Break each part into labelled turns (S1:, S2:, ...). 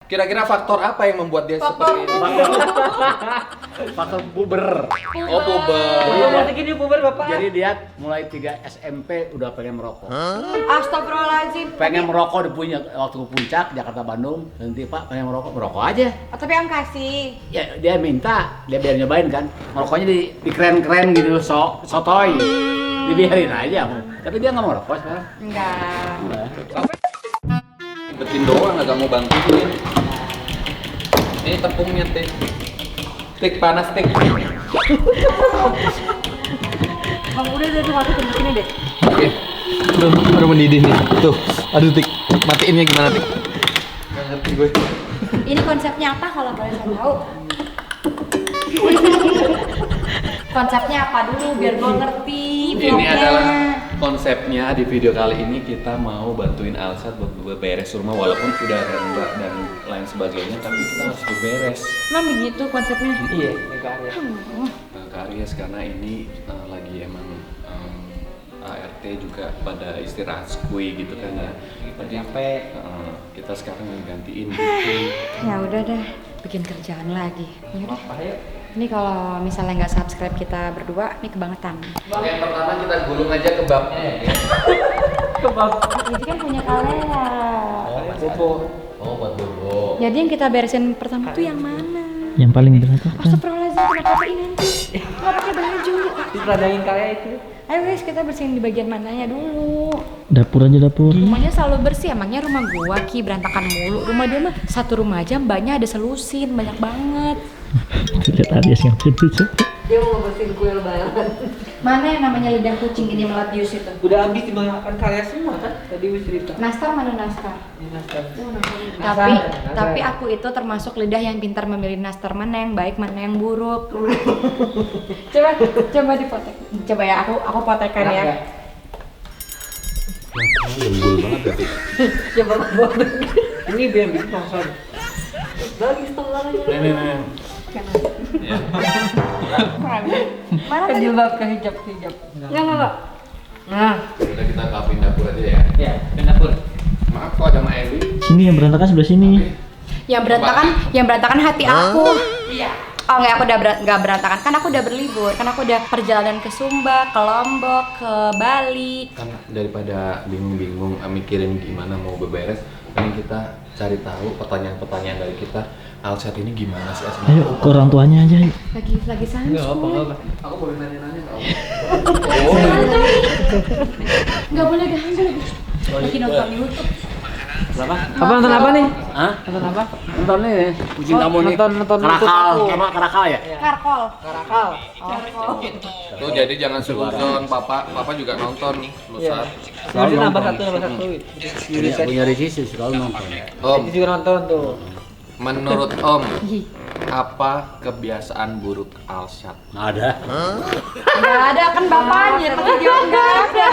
S1: Kira-kira faktor apa yang membuat dia seperti ini?
S2: Faktor puber.
S1: Oh, puber.
S3: Jadi gini puber Bapak.
S2: Jadi dia mulai 3 SMP udah pengen merokok.
S4: Astagfirullahaladzim.
S2: Pengen merokok punya waktu puncak Jakarta Bandung, nanti Pak pengen merokok aja.
S4: Oh, tapi yang kasih.
S2: Ya dia minta, dia biar nyobain kan. Merokoknya di keren-keren gitu, sotoy. Dibiarin aja. Tapi dia nggak mau merokok sekarang.
S4: Enggak.
S1: Betin doang, agak mau bantuin. Ini tepungnya, Tik. Tik panas, Tik.
S4: Bang, udah masukin ke sini deh.
S1: Oke. Udah mendidih nih. Tuh, aduh Tik. Matiinnya gimana, Tik? Gak ngerti gue.
S4: Ini konsepnya apa kalau boleh saya tahu? Konsepnya apa dulu biar gue ngerti.
S1: Ini
S4: vlognya.
S1: adalah konsepnya di video kali ini kita mau bantuin Alsat buat beberes rumah walaupun udah rendah dan lain sebagainya, tapi kita harus beberes.
S4: Emang begitu konsepnya?
S3: Iya, ini karya.
S1: Karies karena ini lagi emang ART juga pada istirahat skui gitu kan ya. Tapi kita sekarang gantiin gitu.
S4: Ya udah deh, bikin kerjaan lagi. Yaudah.
S3: Apa ya?
S4: Ini kalau misalnya nggak subscribe kita berdua, ini kebangetan.
S1: Oke, yang pertama kita gulung aja kebabnya ya.
S3: Kebab.
S4: Ini kan punya Kalea.
S3: Bobo.
S1: Oh, buat bobo.
S4: Jadi yang kita beresin pertama tuh yang mana?
S5: Yang paling berantakan.
S4: Astagfirullahaladzim, kenapa ini nanti? Nggak pakai baju.
S3: Diperadangin karya itu.
S4: Ayo guys, kita bersihin di bagian mananya dulu.
S5: Dapur aja dapur.
S4: Rumahnya selalu bersih, emangnya rumah gua Ki berantakan mulu. Rumah dia mah satu rumah aja mbaknya ada selusin, banyak banget.
S5: Lihat Aries yang itu.
S6: Dia mau bersihin kue lebaran.
S4: Mana yang namanya lidah kucing ini melatius itu?
S3: Udah habis dimakan karya semua kan? Tadi wis cerita.
S4: Nastar mana nastar?
S3: Ini nastar.
S4: Tapi aku itu termasuk lidah yang pintar memilih nastar mana yang baik, mana yang buruk. coba dipotek. Coba ya, aku potekan ya.
S1: Lembul banget ya, Tik.
S3: Coba buat. Ini biar bikin pasar.
S6: Bagi setengah aja.
S1: Nih. Ya.
S4: Mana
S3: Ke
S4: tadi?
S3: jilbab ke hijab.
S4: Enggak.
S3: Nah,
S1: Udah kita rapiin dapur aja ya.
S3: ya, ke dapur.
S1: Maaf kok ada Mak Eli.
S5: Sini yang berantakan sebelah sini.
S4: Yang berantakan hati aku. Iya. Oh enggak, aku udah nggak berantakan, kan aku udah berlibur, kan aku udah perjalanan ke Sumba, ke Lombok, ke Bali.
S1: Kan daripada bingung-bingung mikirin gimana mau beberes, mending kita cari tahu pertanyaan-pertanyaan dari kita. Alsat ini gimana sih aslinya?
S5: Ayo ke orang tuanya aja. Ayo.
S4: Lagi sans.
S1: Aku boleh nanya-nanya nggak?
S4: Nggak boleh ganggu lagi. Lagi nonton YouTube.
S2: Berapa?
S3: Apa nonton apa nih?
S2: Hah?
S3: Nonton apa?
S2: Nonton nih, kucing kamu nih.
S3: nonton
S2: Karakal,
S3: aku.
S2: apa karakal ya?
S4: Karkol.
S3: Karakal.
S1: Tuh jadi jangan suzon, papa juga nonton Lusat.
S3: Jadi nambah satu.
S2: Punya Ricis selalu nonton.
S1: Om,
S3: Itu juga nonton tuh.
S1: menurut Om, apa kebiasaan buruk Alsat?
S2: Nggak ada.
S4: Nggak ada kan bapaknya, tapi dia nggak ada.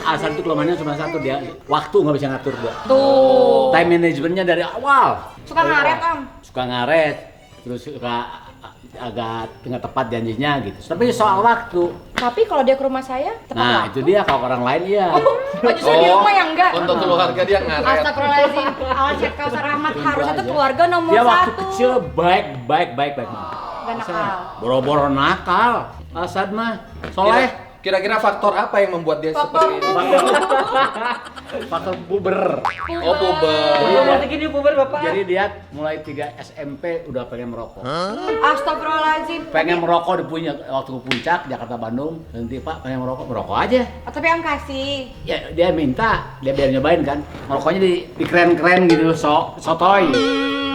S2: Alasan tuh kelemahannya cuma satu, dia waktu nggak bisa ngatur dia.
S4: Tuh.
S2: Time managementnya dari awal.
S4: Suka ngaret Om.
S2: Suka ngaret, terus suka agak nggak tepat janjinya gitu. Tapi soal waktu.
S4: Tapi kalau dia ke rumah saya, tepat
S2: Nah
S4: waktu.
S2: itu dia, kalau orang lain iya.
S4: Oh, justru di rumah yang enggak.
S1: Untuk keluarga dia ngaret.
S4: Astagfirullahaladzim. Alsat Kausar Rahmat harusnya tuh keluarga nomor
S2: Dia
S4: satu.
S2: waktu kecil baik.
S4: Gak nakal.
S2: Boro-boro nakal. Asad mah soleh.
S1: Kira-kira faktor apa yang membuat dia seperti ini?
S2: Faktor puber.
S1: Oh, puber.
S3: Jadi gini puber Bapak.
S2: Jadi dia mulai 3 SMP udah pengen merokok.
S4: Astagfirullahaladzim.
S2: Pengen merokok punya waktu puncak Jakarta Bandung, nanti Pak pengen merokok aja.
S4: Oh, tapi yang kasih.
S2: Ya dia minta, dia biar nyobain kan. Merokoknya di keren-keren gitu, sotoy.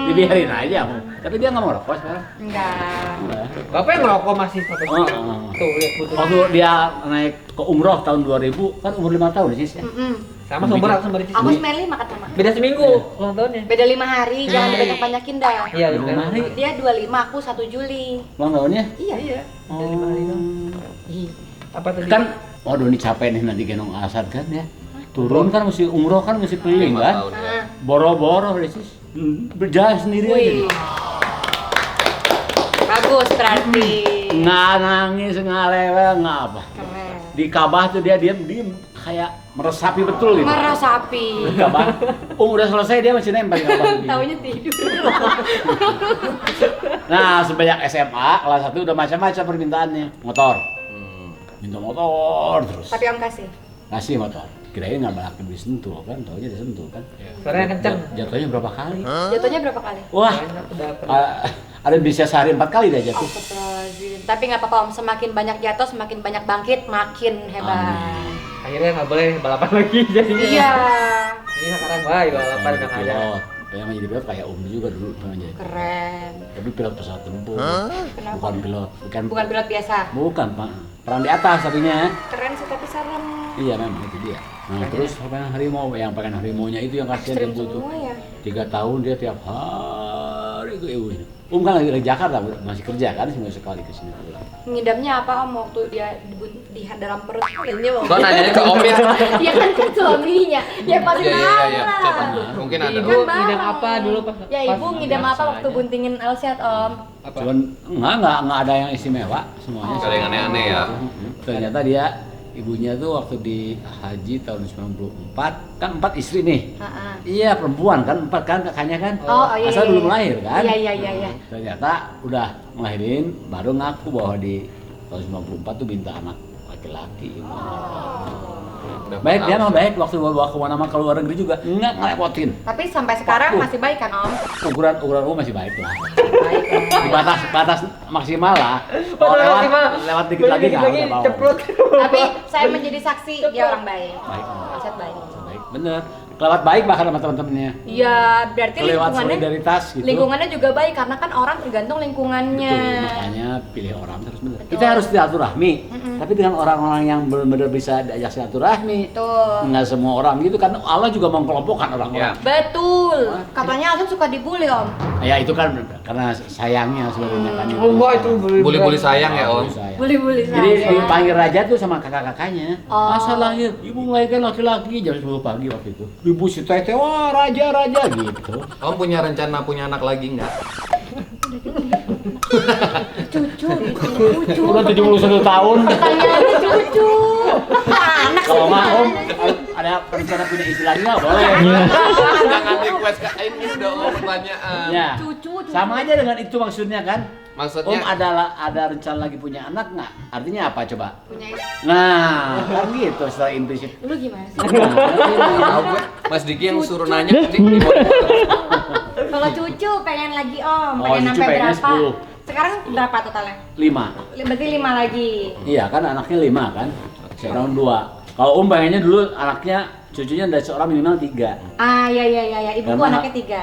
S2: Dibiarin aja. Tapi dia nggak mau merokok sekarang.
S4: Enggak.
S3: Bapak yang ngerokok masih pakai
S2: Oh,
S3: sini.
S2: oh.
S3: Tuh lihat putih.
S2: Waktu dia naik ke umroh tahun 2000, kan umur 5 tahun sih ya.
S3: Sama sumber di
S4: Aku
S3: sini.
S4: Smelly makan sama.
S3: Beda seminggu ulang tahunnya.
S4: Beda 5 hari, jangan dibanyak-banyakin dah.
S3: Iya,
S2: Belum
S3: kan.
S2: hari.
S4: Dia 25, aku 1 Juli.
S2: Ulang tahunnya?
S4: Iya.
S3: Iya. Beda 5 hari dong. Apa tadi?
S2: Kan, waduh ini capek nih nanti gendong Asad kan ya. Turun kan mesti umroh kan mesti keliling
S1: 5
S2: kan.
S1: tahun ya.
S4: Nah,
S2: Boro-boro sis. Berjalan sendiri aja.
S4: wih. Bagus berarti.
S2: Nggak nangis, nggak lewel, nggak apa.
S4: Keren.
S2: Di Kabah tuh dia diem kayak meresapi betul gitu.
S4: Meresapi.
S2: Enggak, Bang. Udah selesai dia masih nempel di abang.
S4: Taunya tidur.
S2: Nah, semenjak SMA kelas 1 udah macam-macam permintaannya. Motor. Minta motor terus.
S4: Tapi Om kasih.
S2: Kasih motor. Kirain nggak bakal disentuh kan, taunya disentuh kan.
S3: Suaranya kenceng.
S2: Jatuhnya berapa kali?
S4: Jatuhnya berapa kali?
S2: Wah,
S3: Enak udah pernah.
S2: ada bisa sehari 4 kali dah jatuh.
S4: Astagfirullahaladzim. Tapi nggak apa-apa Om, semakin banyak jatuh, semakin banyak bangkit, makin hebat.
S3: Akhirnya nggak boleh balapan lagi jadinya.
S4: Iya.
S3: Ini sekarang baik balapan
S2: Pengen
S3: udah
S2: jadi
S3: nggak ada.
S2: pilot. Pengen jadi pilot kayak Om juga dulu pengen jadi.
S4: Keren.
S2: Tapi pilot pesawat tempur.
S4: Kenapa?
S2: Bukan pilot,
S4: Bukan pilot biasa.
S2: Bukan, Pak. Perang di atas tadinya.
S4: Keren sih tapi serem.
S2: Iya memang itu dia. Nah, terus pengen harimau, yang pengen harimaunya itu yang kasihan
S4: Ekstrim
S2: ibu tuh.
S4: semua ya.
S2: 3 tahun dia tiap hari ke ibunya. Kan lagi di Jakarta, masih kerja kan, seminggu sekali ke sini pulang.
S4: Ngidamnya apa Om waktu dia di dalam perut? Kayaknya Om.
S1: Gua nanyanya ke Om ya.
S4: Ya kan ke suaminya. Ya pasti
S1: Iya.
S4: tahu
S1: Coba.
S4: lah.
S1: Mungkin ada.
S3: Ibu
S4: Kan
S3: ngidam
S4: bareng.
S3: apa dulu pas?
S4: Ya ibu ngidam apa waktu buntingin Elsiat Om?
S3: Apa?
S2: Cuman enggak ada yang istimewa semuanya.
S1: Nggak ada yang aneh-aneh ya.
S2: Ternyata dia ibunya tuh waktu di haji tahun 94 kan 4 istri nih.
S4: Heeh.
S2: Iya perempuan kan 4 kan kakaknya kan.
S4: Oh, iya.
S2: Asal
S4: iya,
S2: belum
S4: iya.
S2: lahir kan.
S4: Iya.
S2: Ternyata udah ngelahirin baru ngaku bahwa di tahun 94 tuh minta anak laki-laki.
S1: Udah
S2: Baik dia
S1: tahu.
S2: mah baik waktu bawa kemana-mana ke luar negeri juga nggak ngerepotin.
S4: Tapi sampai sekarang masih baik kan Om?
S2: Ukuran gua masih baik lah.
S4: Baik.
S2: Di batas maksimal lah. Kalau
S3: Batas maksimal.
S2: lewat dikit lagi nggak udah bawa.
S3: ceplok.
S4: Tapi saya menjadi saksi dia orang baik.
S2: Baik.
S4: Elsiat baik.
S2: Baik, bener. Kelewat baik bahkan sama teman-temannya.
S4: Iya, berarti
S2: Kelewat
S4: lingkungannya
S2: solidaritas gitu.
S4: lingkungannya juga baik karena kan orang tergantung lingkungannya.
S2: Betul, makanya pilih orang terus bener. Kita harus silaturahmi, tapi dengan orang-orang yang benar-benar bisa diajak silaturahmi.
S4: Tuh.
S2: Nggak semua orang gitu kan Allah juga mengkelompokkan orang-orang.
S4: Betul. Katanya Elsiat suka dibully Om.
S2: Ya itu kan karena sayangnya sebenarnya kan.
S3: Oh enggak itu
S1: Bully-bully sayang ya Om.
S2: Sayang.
S4: Bully-bully
S2: Jadi
S4: saya.
S2: dipanggil raja tuh sama kakak-kakaknya.
S4: Oh.
S2: Asal lahir, ibu melahirkan laki-laki jam 10 pagi waktu itu. Ibu si Tete, wah raja gitu.
S1: Om punya rencana punya anak lagi nggak?
S4: Cucu.
S2: Udah 71 tahun.
S4: Pertanyaannya cucu. Anak
S2: Kalau
S4: sih
S2: mah Om,
S4: gimana?
S2: kalau ada rencana punya istri lagi nggak boleh.
S1: Jangan request ke ini udah Om pertanyaan.
S2: Ya.
S4: Cucu.
S2: Sama aja dengan itu maksudnya kan.
S1: Maksudnya
S2: Om ada rencana lagi punya anak nggak? Artinya apa coba?
S4: Punya istri.
S2: Nah, kan gitu secara implisit.
S4: Lu gimana sih?
S1: tahu gue Mas Diki yang suruh nanya Dik, di
S4: Kalau cucu pengen lagi Om,
S2: Oh,
S4: pengen
S2: cucu
S4: sampai
S2: pengennya
S4: berapa?
S2: 10.
S4: Sekarang berapa totalnya?
S2: 5.
S4: Berarti 5 lagi.
S2: Iya kan anaknya 5 kan? Sekarang 2. Kalau Om pengennya dulu anaknya cucunya dari seorang minimal 3.
S4: Ah iya. Ibuku
S2: Karena-
S4: anaknya 3.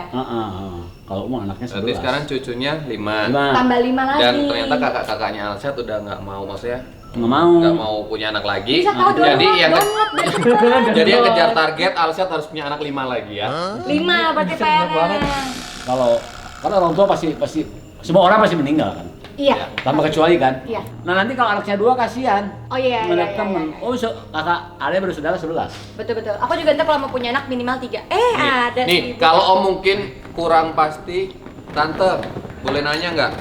S2: Kalau Om anaknya 11.
S1: Berarti sekarang cucunya 5.
S2: 5.
S4: Tambah 5 lagi.
S1: Dan ternyata kakak-kakaknya Alsat udah nggak mau, maksudnya
S2: Nggak mau.
S1: nggak mau punya anak lagi.
S4: Bisa tahu
S1: Jadi yang
S4: download.
S1: jadi yang kejar target Alsat harus punya anak 5 lagi ya.
S4: 5 berarti PR.
S2: Kalau karena orang tua pasti semua orang pasti meninggal kan.
S4: Iya.
S2: Tanpa kecuali kan.
S4: Iya.
S2: Nah nanti kalau anaknya 2 kasihan.
S4: Oh iya.
S2: Melihat temen. Oh kakak ada bersaudara 11.
S4: Betul. Aku juga ntar kalau mau punya anak minimal 3. Ada
S1: Nih,
S4: sih.
S1: kalau Om mungkin kurang pasti, Tante boleh nanya nggak?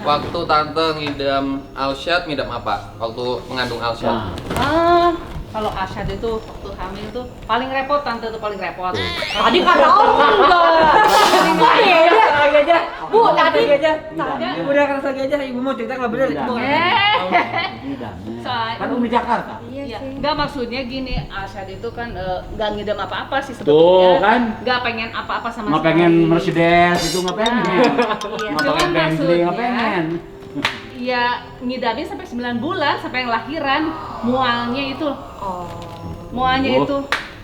S1: Waktu Tante ngidam Alsyad, ngidam apa? Waktu mengandung Alsyad?
S2: Nah,
S6: Kalau Asyad itu waktu hamil itu paling repot, tante itu paling repot.
S4: Tadi kata Om enggak. Tadi aja. Bu, tadi
S6: aja.
S2: Ngidamnya.
S6: Ibu udah kata lagi aja, ibu mau cerita nggak bener. Ibu
S2: ngidamnya.
S6: Soalnya-
S2: Kan Om di Jakarta.
S4: Iya
S6: Ya,
S4: sih.
S6: nggak maksudnya gini, Asyad itu kan nggak ngidam apa-apa sih
S2: Tuh,
S6: sebetulnya.
S2: kan?
S6: Nggak pengen apa-apa sama
S2: Nggak pengen Mercedes itu nggak pengen.
S4: Iya.
S2: Nggak
S6: Cuman
S2: pengen Bentley nggak
S6: maksudnya-
S2: pengen.
S6: Ya ngidamin sampai 9 bulan, sampai yang lahiran, mualnya itu.
S4: Oh.
S6: Mualnya
S2: Oh.
S6: itu.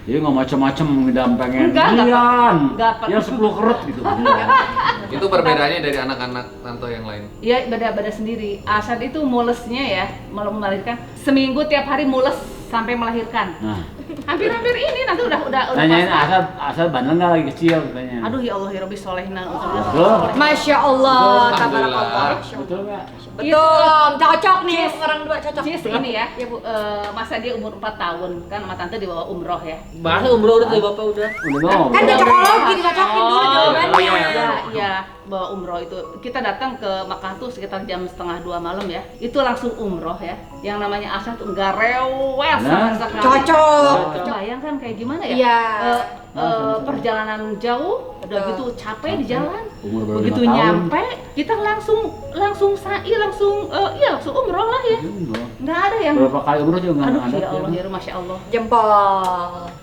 S2: Jadi nggak macam-macam ngidam pengen.
S6: Enggak,
S2: Dian.
S6: per-
S2: Yang 10 kerut gitu.
S1: Itu perbedaannya dari anak-anak Tante yang lain.
S6: Ya beda-beda sendiri. Asyad itu mulesnya ya, malam melahirkan. Seminggu tiap hari mules sampai melahirkan.
S2: Nah,
S6: Hampir-hampir ini nanti udah
S2: nanyain
S6: pasang.
S2: asal bandel nggak lagi kecil katanya.
S6: Aduh ya Allah ya Rabbi solehna.
S2: Betul.
S4: Masya Allah,
S1: Alhamdulillah.
S4: tabarakallah.
S2: Betul nggak?
S4: Betul, cocok nih orang dua cocok.
S6: Cis ini ya, masa dia umur 4 tahun kan sama tante dibawa umroh ya.
S3: Bahasa umroh udah dari bapak udah.
S2: Udah dong.
S4: Kan cocokologi dicocokin dulu jawabannya.
S6: Iya, iya. udah bawa umroh itu, kita datang ke Makkah tuh sekitar jam 1:30 malam ya. Itu langsung umroh ya. Yang namanya Asa tuh nggak rewel sama sekali.
S4: Cocok.
S6: Bayangkan kayak gimana ya?
S4: Iya.
S6: Perjalanan jauh, udah gitu capek di jalan.
S2: Umur baru
S6: Begitu
S2: 5 tahun.
S6: nyampe, kita langsung sa'i, langsung umroh lah ya. Nggak ada yang
S2: Berapa kali umroh juga nggak
S6: aduh
S2: ada.
S6: ya Allah, ya Masya Allah.
S4: Jempol.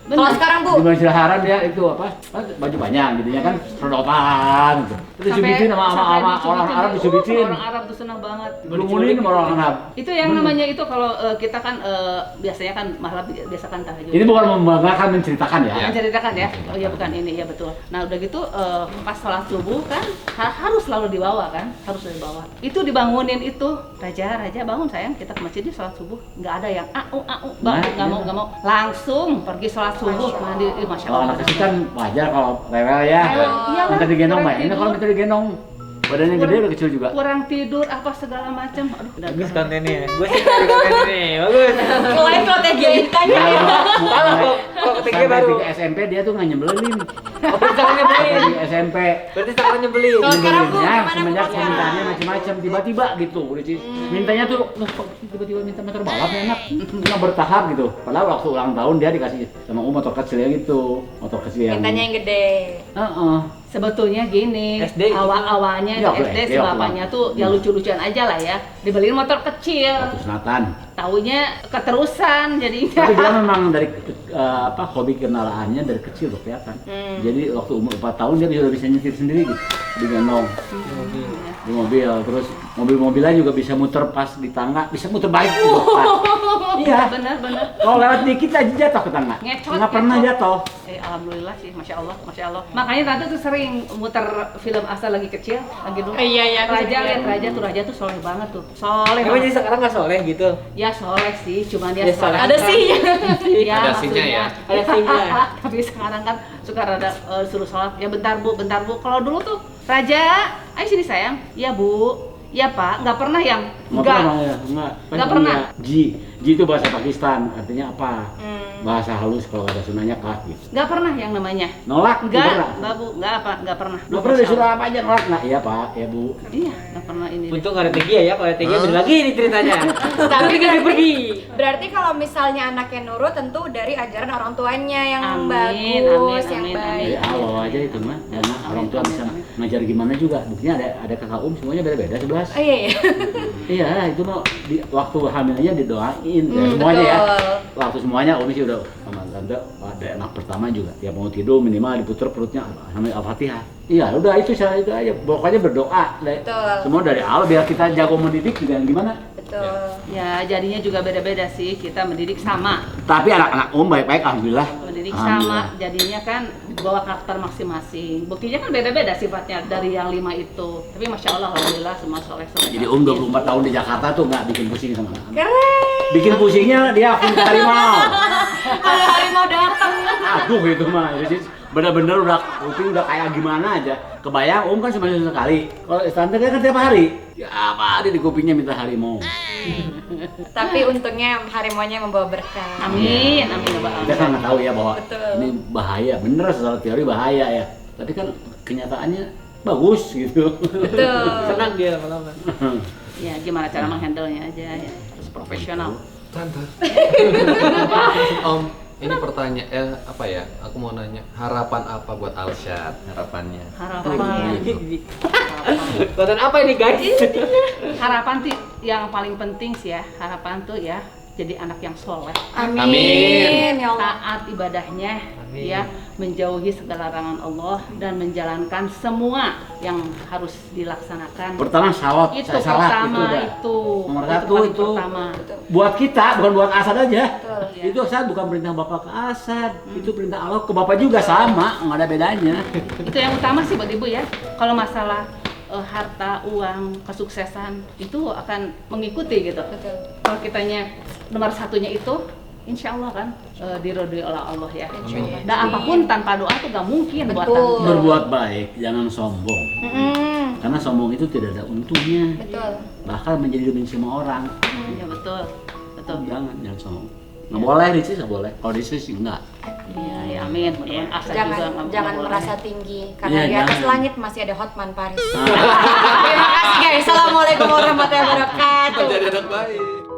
S6: Bener.
S4: Kalau sekarang Bu,
S2: Di Masjidil Haram dia itu apa? Baju panjang gitu ya kan, sedotan gitu. Itu disubitin sama orang Arab disubitin.
S6: Orang Arab tuh senang banget.
S2: Berumunin sama orang Arab.
S6: Itu yang namanya itu kalau kita kan biasanya kan malam biasa kan tahajud.
S2: Ini bukan membanggakan, menceritakan ya.
S6: Menceritakan ya. Oh iya bukan ini ya betul. Nah udah gitu pas sholat subuh kan harus selalu dibawa kan, harus dibawa. Itu dibangunin itu raja bangun sayang, kita ke masjid sholat subuh. Nggak ada yang bangun nggak mau langsung pergi sholat subuh mandi. Masya
S2: Kalau
S6: Allah.
S2: anak kecil kan wajar kalau rewel ya.
S6: Iya lah,
S2: Minta digendong
S6: kurang
S2: Mbak. Ini
S6: tidur.
S2: kalau minta digendong badannya gede udah kecil juga.
S6: Kurang tidur apa segala macam. Aduh udah
S3: Bagus kontennya. Gue suka di konten ini. Bagus.
S4: selain strategi ditanya
S2: Iya,
S4: ya.
S3: Salah kok ketiga
S2: Sampai
S3: baru.
S2: 3 SMP dia tuh nggak nyebelin.
S3: Oh, berarti sekarang nyebelin.
S2: Di SMP.
S3: Berarti sekarang nyebelin.
S4: Kalau sekarang, Bu,
S2: Nyebelinnya
S4: gimana, Bu,
S2: semenjak
S4: sekarang?
S2: permintaannya macam-macam tiba-tiba gitu. Udah sih. Mintanya tuh loh, kok tiba-tiba minta motor balap ya enak. Nggak bertahap gitu. Padahal waktu ulang tahun dia dikasih sama motor kecil yang gitu. Motor kecil yang
S4: Mintanya yang gede.
S2: Heeh.
S6: Sebetulnya gini,
S3: SD gitu.
S6: awal-awalnya
S2: Ya,
S6: SD
S2: SD
S6: si bapaknya tuh ya lucu-lucuan aja lah ya. Dibeliin motor kecil,
S2: Waktu sunatan.
S6: taunya keterusan jadinya.
S2: Tapi dia memang dari hobi kendaraannya dari kecil tuh kelihatan. Jadi waktu umur 4 tahun dia sudah bisa nyetir sendiri gitu, digendong di mobil. Terus mobil-mobilnya juga bisa muter pas di tangga, bisa muter balik juga pas. Iya.
S6: Bener.
S2: Kalau lewat dikit aja jatuh ke tangga.
S6: Ngecot,
S2: Nggak pernah
S6: ngecot.
S2: jatuh.
S6: Alhamdulillah sih, masya Allah. Makanya tante tuh sering muter film Asa lagi kecil, lagi dulu.
S4: Iya, aku
S6: Raja
S4: juga.
S6: lihat Raja tuh soleh banget tuh, soleh.
S3: Emang jadi
S6: banget.
S3: sekarang nggak soleh gitu?
S6: Ya soleh sih, cuman dia
S3: Ya, soleh.
S4: Ada sih.
S6: Ya,
S1: Ada sinya ya.
S3: Ada sinya.
S6: Tapi sekarang kan suka rada suruh sholat. Ya bentar bu. Kalau dulu tuh Raja, ayo sini sayang. Ya bu, ya pak. Nggak pernah yang Nggak pernah.
S2: Ji itu bahasa Pakistan, artinya apa? Bahasa halus kalau kata Sundanya kah gitu.
S6: Nggak pernah yang namanya.
S2: Nolak?
S6: Nggak bu, nggak pernah.
S2: Nggak pernah disuruh apa aja nolak nggak? Iya pak, ya bu.
S6: Iya, nggak pernah ini.
S3: Untung nggak ada Tegia ya, kalau ada Tegia bener lagi nih ceritanya.
S4: Tapi
S3: Tegia pergi.
S4: Berarti kalau misalnya anaknya nurut tentu dari ajaran orang tuanya yang
S6: Amin,
S4: bagus,
S6: amin,
S4: yang
S6: amin,
S4: baik.
S2: Dari awal aja itu mah, karena orang tua bisa ngajar gimana juga. Buktinya ada kakak semuanya beda-beda 11.
S4: Oh iya iya.
S2: Iya, itu mau di waktu hamilnya didoain ya,
S4: Hmm,
S2: semuanya ya.
S4: betul.
S2: Waktu semuanya Umi sih udah sama tante ada anak pertama juga. Dia mau tidur minimal diputer perutnya sampai Al-Fatihah. Iya, udah itu itu aja. Pokoknya berdoa.
S4: Betul.
S2: Semua dari awal biar kita jago mendidik juga gimana.
S4: Betul.
S6: Ya jadinya juga beda-beda sih. Kita mendidik sama.
S2: Tapi anak-anak baik-baik alhamdulillah.
S6: Mendidik
S2: Alhamdulillah.
S6: sama, jadinya kan bawa karakter masing-masing. Buktinya kan beda-beda sifatnya dari yang 5 itu. Tapi masya Allah, alhamdulillah semua soleh-soleh.
S2: Jadi 24 tahun di Jakarta tuh nggak bikin pusing sama anak.
S4: Keren.
S2: Bikin pusingnya dia akun harimau.
S4: Ada harimau datang.
S2: Aduh itu mah, jadi bener-bener udah kuping udah kayak gimana aja. Kebayang kan cuma sekali. Kalau standar kan tiap hari. Ya apa ada di kupingnya minta harimau.
S4: Tapi untungnya harimaunya membawa berkah.
S6: Amin, amin ya
S2: Kita kan nggak tahu ya bahwa
S4: Betul.
S2: ini bahaya, bener secara teori bahaya ya. Tapi kan kenyataannya bagus gitu.
S4: Betul.
S3: Senang dia lama-lama.
S6: Ya gimana cara menghandle-nya aja ya. Harus profesional.
S1: Tante. Om, ini pertanyaan apa ya? Aku mau nanya, harapan apa buat Alsyad? Harapannya?
S6: Harapan.
S3: Konten apa ini guys?
S6: Harapan tuh yang paling penting sih ya. Harapan tuh ya jadi anak yang soleh.
S4: Amin.
S1: Amin.
S4: Ya Allah.
S6: Taat ibadahnya,
S3: Amin.
S6: ya menjauhi segala larangan Allah dan menjalankan semua yang harus dilaksanakan.
S2: Pertama salat,
S6: Itu
S2: salat
S6: pertama
S2: udah.
S6: itu.
S2: Nomor
S6: Itu
S2: satu
S6: paling
S2: itu.
S6: pertama.
S2: Buat kita, bukan buat Asad aja.
S4: Betul,
S6: ya.
S2: Itu Asad bukan perintah Bapak ke Asad, itu perintah Allah ke Bapak juga sama, nggak ada bedanya.
S6: Itu yang utama sih buat ibu ya. Kalau masalah harta, uang, kesuksesan itu akan mengikuti gitu.
S4: Betul.
S6: Kalau kitanya nomor satunya itu, insya Allah kan diridhoi oleh Allah ya.
S1: Amin.
S6: Dan apapun tanpa doa tuh gak mungkin buat
S4: Betul.
S6: tante.
S2: Berbuat baik, jangan sombong.
S4: Mm-mm.
S2: Karena sombong itu tidak ada untungnya,
S4: Betul.
S2: bahkan menjadi demi semua orang.
S6: Ya betul, betul.
S2: Jangan sombong. Nggak boleh di sini, nggak boleh. Kalau di sini sih enggak.
S6: Iya, ya amin. Mudah-mudahan asa juga
S4: Jangan
S6: boleh.
S4: merasa tinggi karena
S2: Iya,
S4: di atas
S2: jangan.
S4: langit masih ada Hotman Paris. Terima kasih guys. Assalamualaikum warahmatullahi wabarakatuh.
S1: Jadi anak baik.